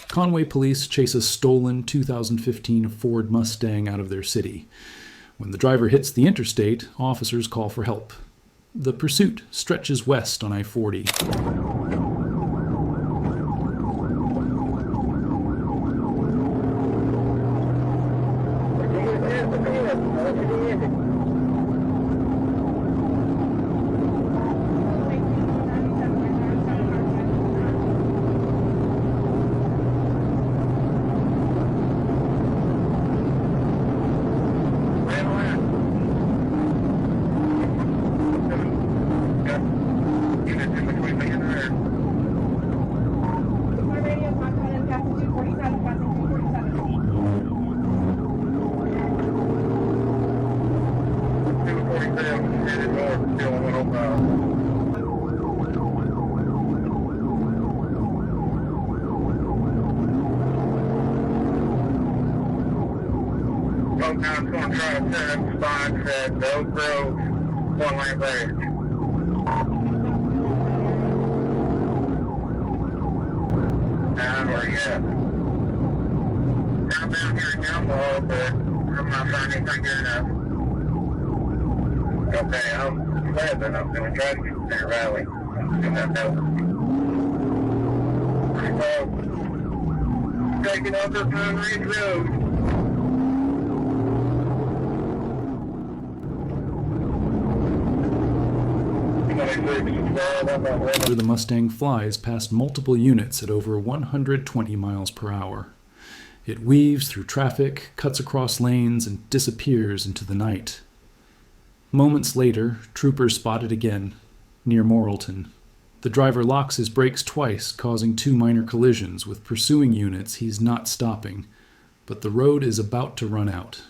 Conway police chase a stolen 2015 Ford Mustang out of their city. When the driver hits the interstate, officers call for help. The pursuit stretches west on I-40. I'm going to try to turn up spots at the Oak Grove one-lane bridge. Where you at? I'm down here in Yumbo, but I'm not finding anything good enough. Okay, I'm glad that I'm going to try to get to that rally. And that helps. So, taking over Pine Ridge Road. The Mustang flies past multiple units at over 120 miles per hour. It weaves through traffic, cuts across lanes, and disappears into the night. Moments later, troopers spot it again, near Morrilton. The driver locks his brakes twice, causing 2 minor collisions with pursuing units he's not stopping. But the road is about to run out.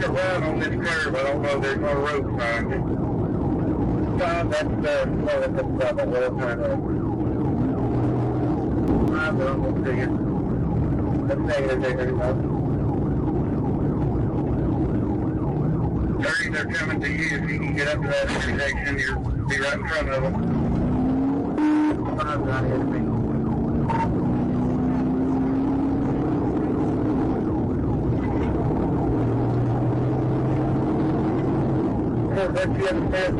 Around on this curve, I don't know if there's no road sign. That's the road sign. I'm going to see it. Let's say it there. 30s are coming to you. If you can get up to that intersection, you'll be right in front of them. I'm not here to me. That's the other side.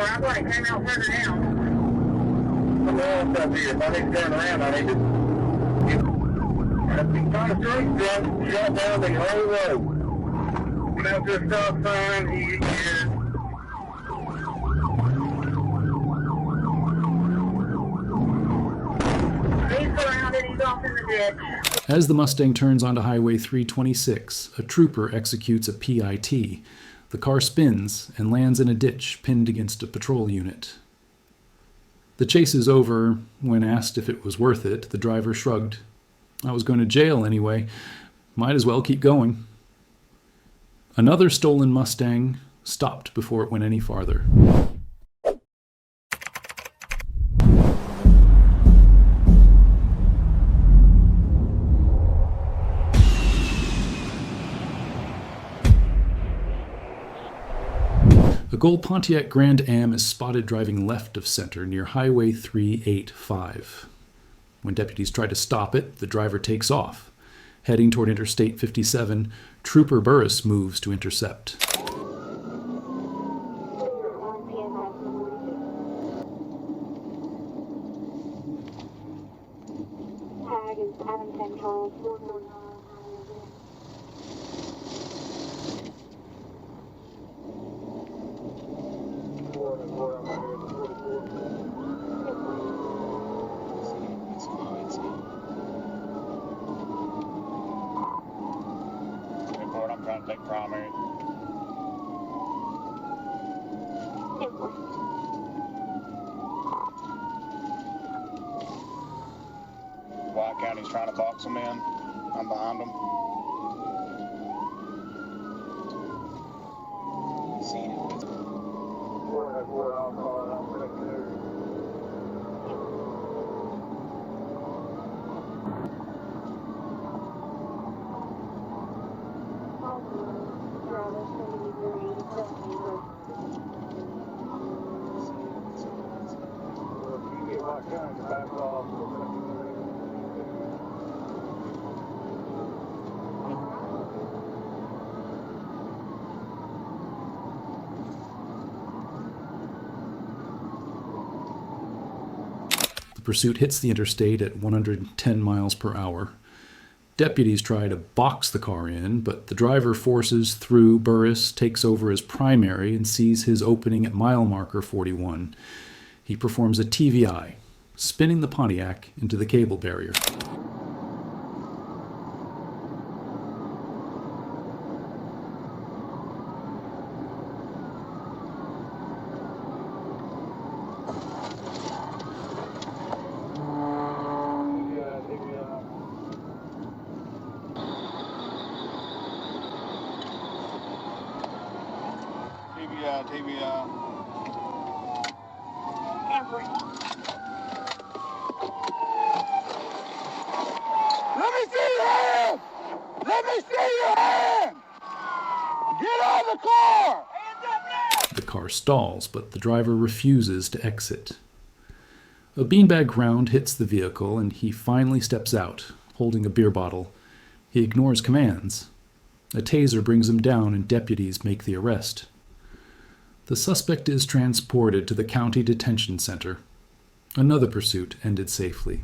I'm going to came out further down. I'm going to here. If I need to turn around, I need to. If you find a straight shut down the whole road. Without this stop sign, he is. He's surrounded, he's off in the ditch. As the Mustang turns onto Highway 326, a trooper executes a PIT. The car spins and lands in a ditch pinned against a patrol unit. The chase is over. When asked if it was worth it, the driver shrugged. I was going to jail anyway. Might as well keep going. Another stolen Mustang stopped before it went any farther. A gold Pontiac Grand Am is spotted driving left of center near Highway 385. When deputies try to stop it, the driver takes off. Heading toward Interstate 57, Trooper Burris moves to intercept. I'm trying to take primary. White County's trying to box them in. I'm behind them. Seen it. pursuit hits the interstate at 110 miles per hour. Deputies try to box the car in, but the driver forces through Burris, takes over as primary, and sees his opening at mile marker 41. He performs a TVI, spinning the Pontiac into the cable barrier. TBI. Let me see your hand! Let me see your hand! Get on the car! The car stalls, but the driver refuses to exit. A beanbag round hits the vehicle, and he finally steps out, holding a beer bottle. He ignores commands. A taser brings him down, and deputies make the arrest. The suspect is transported to the county detention center. Another pursuit ended safely.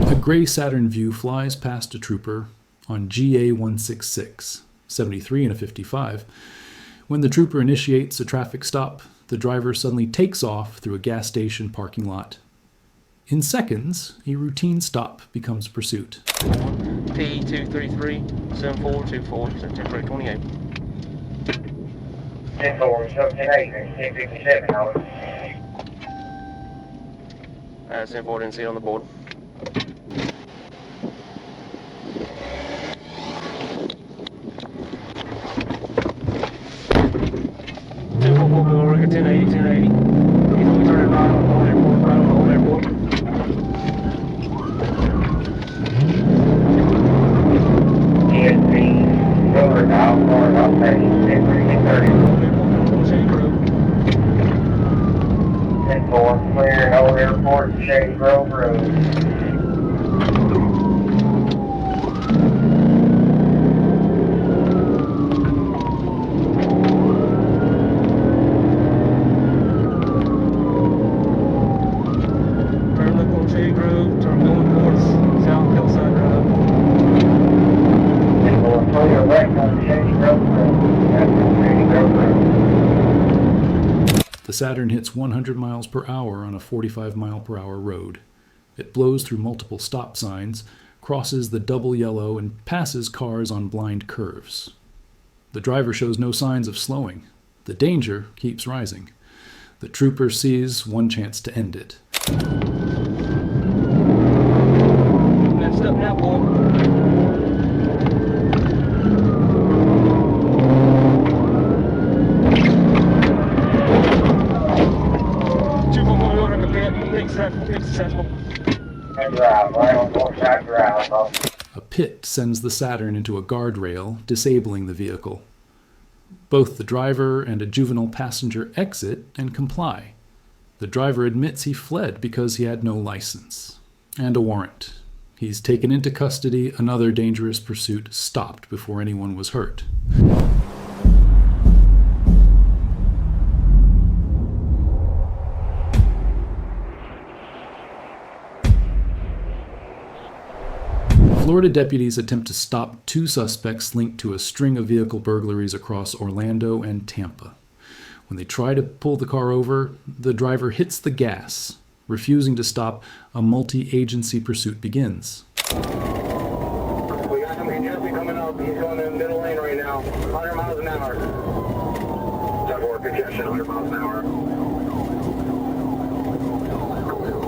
A gray Saturn Vue flies past a trooper on GA 166, 73 and a 55. When the trooper initiates a traffic stop, the driver suddenly takes off through a gas station parking lot. In seconds, a routine stop becomes pursuit. P233-7424, September 28. 10-4, 17-8, 10-57, 74 didn't see it on the board. We'll rig a 1080, 1080. He's only turning right on Old Airport, right on Old Airport. ESP, Silver Dial, Florida, Los Angeles, 10-30. Old Airport, Shady Grove. 10-4, clear Old Airport, Shady Grove Road. Shady Grove, turn going towards South Hillside Drive. 10-4, clear left on Shady Grove Road. That's Shady Grove Road. The Saturn hits 100 miles per hour on a 45 mile per hour road. It blows through multiple stop signs, crosses the double yellow, and passes cars on blind curves. The driver shows no signs of slowing. The danger keeps rising. The trooper sees one chance to end it. Next up now, boy. Successful. Drive, right on Northside Drive. A pit sends the Saturn into a guardrail, disabling the vehicle. Both the driver and a juvenile passenger exit and comply. The driver admits he fled because he had no license and a warrant. He's taken into custody. Another dangerous pursuit stopped before anyone was hurt. Florida deputies attempt to stop two suspects linked to a string of vehicle burglaries across Orlando and Tampa. When they try to pull the car over, the driver hits the gas. Refusing to stop, a multi-agency pursuit begins. We got somebody just coming up. He's going in the middle lane right now. 100 miles an hour. 10-4, congestion, 100 miles an hour.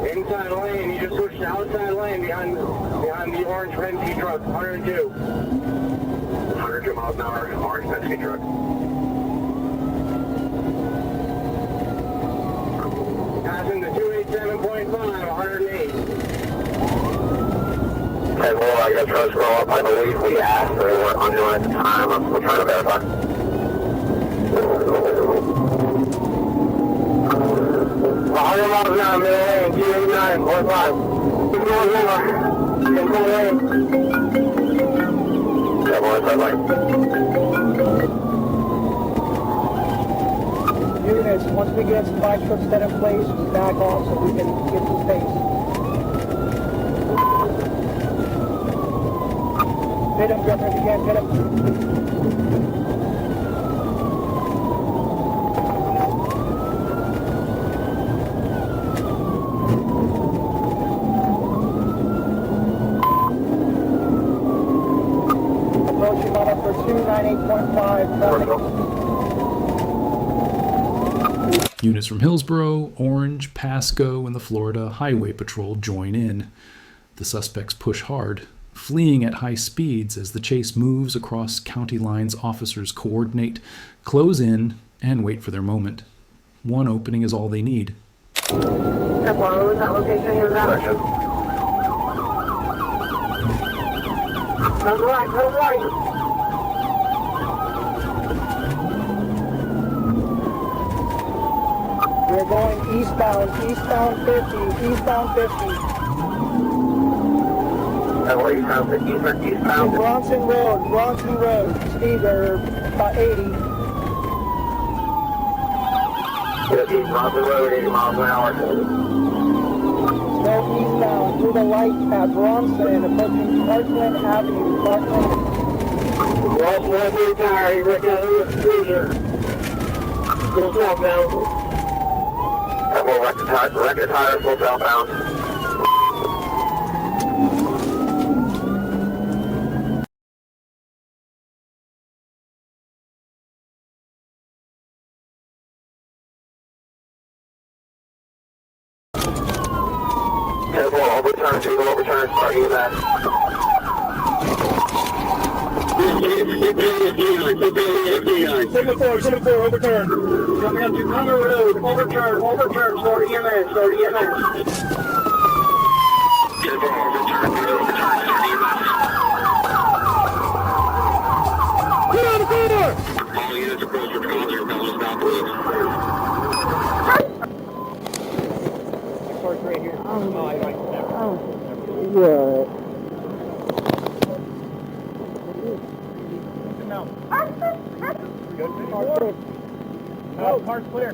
Inside lane, you just switched to outside lane behind the orange Penske truck, 102. 102 miles an hour, orange Penske truck. Passing the 287.5, 108. Hey, well, I got trucks roll up. I believe we asked, or we're unknown at the time. I'm still trying to verify. 100 miles an hour, middle lane, 289, 45. Keep going over. Control lane. outside lane. Units, once we get some bike trucks set in place, back off so we can get some space. Hit him, Governor, if you can, hit him. Approaching on up for 298.5 traffic. Units from Hillsborough, Orange, Pasco, and the Florida Highway Patrol join in. The suspects push hard, fleeing at high speeds as the chase moves across county lines. Officers coordinate, close in, and wait for their moment. One opening is all they need. What was that location he was at? Turn right, turn right. We're going eastbound 50, eastbound 50. Where you found 50 for eastbound? Bronson Road, speed are about 80. 50 miles the road, 80 miles an hour. Go eastbound through the light at Bronson, approaching Parkland Avenue, Parkland. Lost one through tire, you reckon who was the here? Go southbound. We'll wreck the tire, full southbound. Overturn, single overturn, start you back. Semaphore, overturn. Coming up to Conner Road, overturn, start EMS, start EMS. Overturn, start EMS. Get out of the corner! All units approach your call, your bell is now, please. Park right here. Oh, I like that. No. Good. No, car's clear.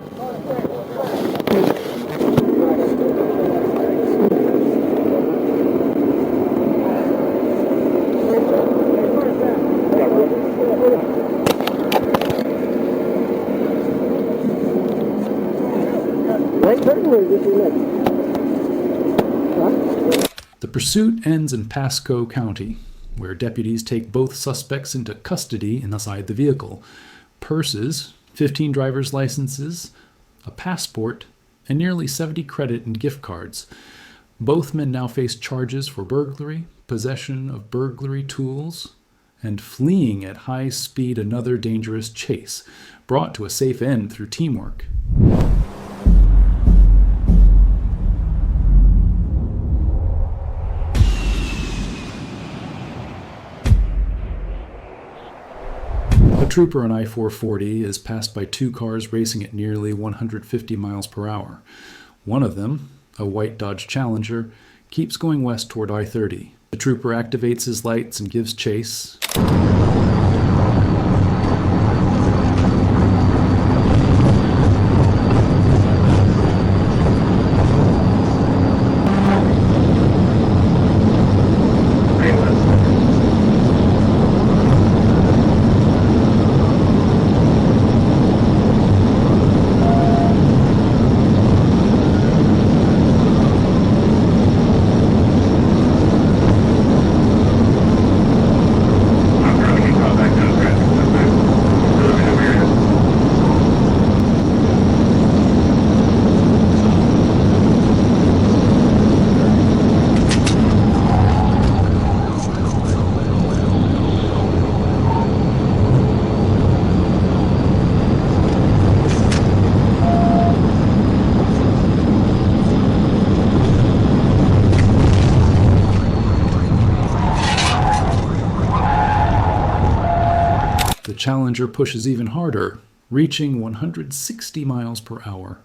The pursuit ends in Pasco County, where deputies take both suspects into custody inside the vehicle. Purses, 15 driver's licenses, a passport, and nearly 70 credit and gift cards. Both men now face charges for burglary, possession of burglary tools, and fleeing at high speed another dangerous chase, brought to a safe end through teamwork. A trooper on I-440 is passed by two cars racing at nearly 150 miles per hour. One of them, a white Dodge Challenger, keeps going west toward I-30. The trooper activates his lights and gives chase. The Challenger pushes even harder, reaching 160 miles per hour.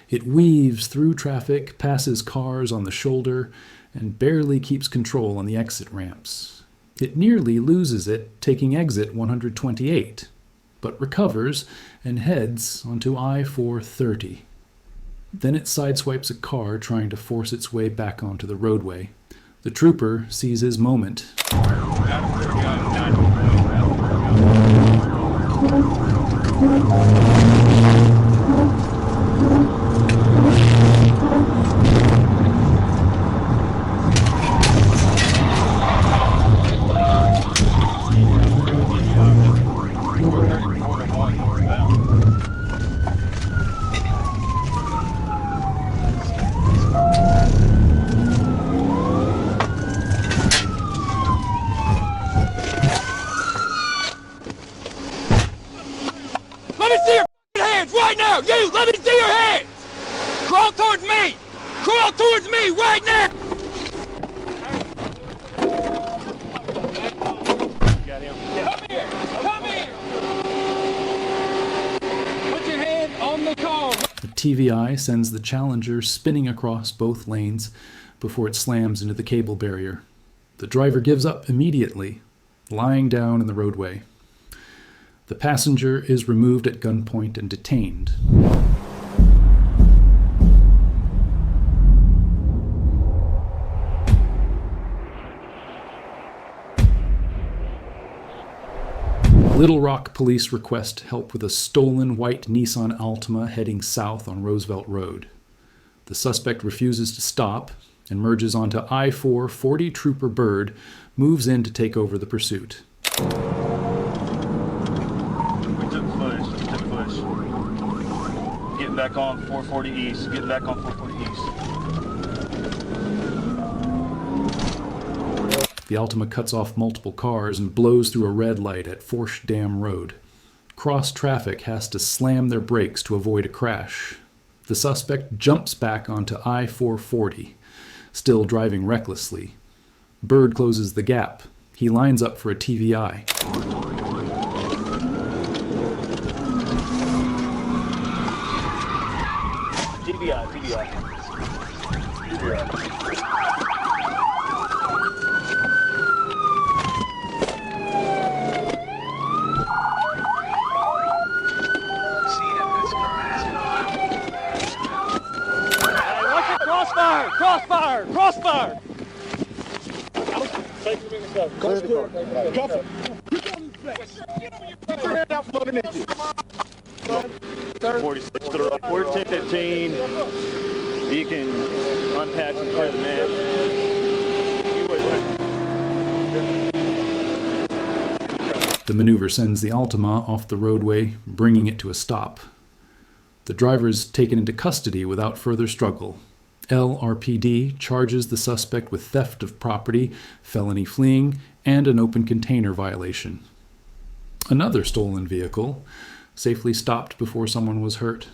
It weaves through traffic, passes cars on the shoulder, and barely keeps control on the exit ramps. It nearly loses it, taking exit 128, but recovers and heads onto I-430. Then it sideswipes a car trying to force its way back onto the roadway. The trooper sees his moment. Let me see your hands right now! You! Let me see your hands! Crawl towards me! Crawl towards me right now! Got him. Come here! Come here! Put your hand on the car! The TVI sends the Challenger spinning across both lanes before it slams into the cable barrier. The driver gives up immediately, lying down in the roadway. The passenger is removed at gunpoint and detained. Little Rock police request help with a stolen white Nissan Altima heading south on Roosevelt Road. The suspect refuses to stop and merges onto I-440. Trooper Bird moves in to take over the pursuit. We took footage. Getting back on 440 East. Getting back on 440 East. The Altima cuts off multiple cars and blows through a red light at Forsh Dam Road. Cross traffic has to slam their brakes to avoid a crash. The suspect jumps back onto I-440, still driving recklessly. Bird closes the gap. He lines up for a TVI. TBI. Crossfire! Take him in the cover. Clear the cover. Put your hand out from underneath you. 46 to the right. We're 10-15. You can unpack and clear the mat. The maneuver sends the Altima off the roadway, bringing it to a stop. The driver is taken into custody without further struggle. LRPD charges the suspect with theft of property, felony fleeing, and an open container violation. Another stolen vehicle safely stopped before someone was hurt.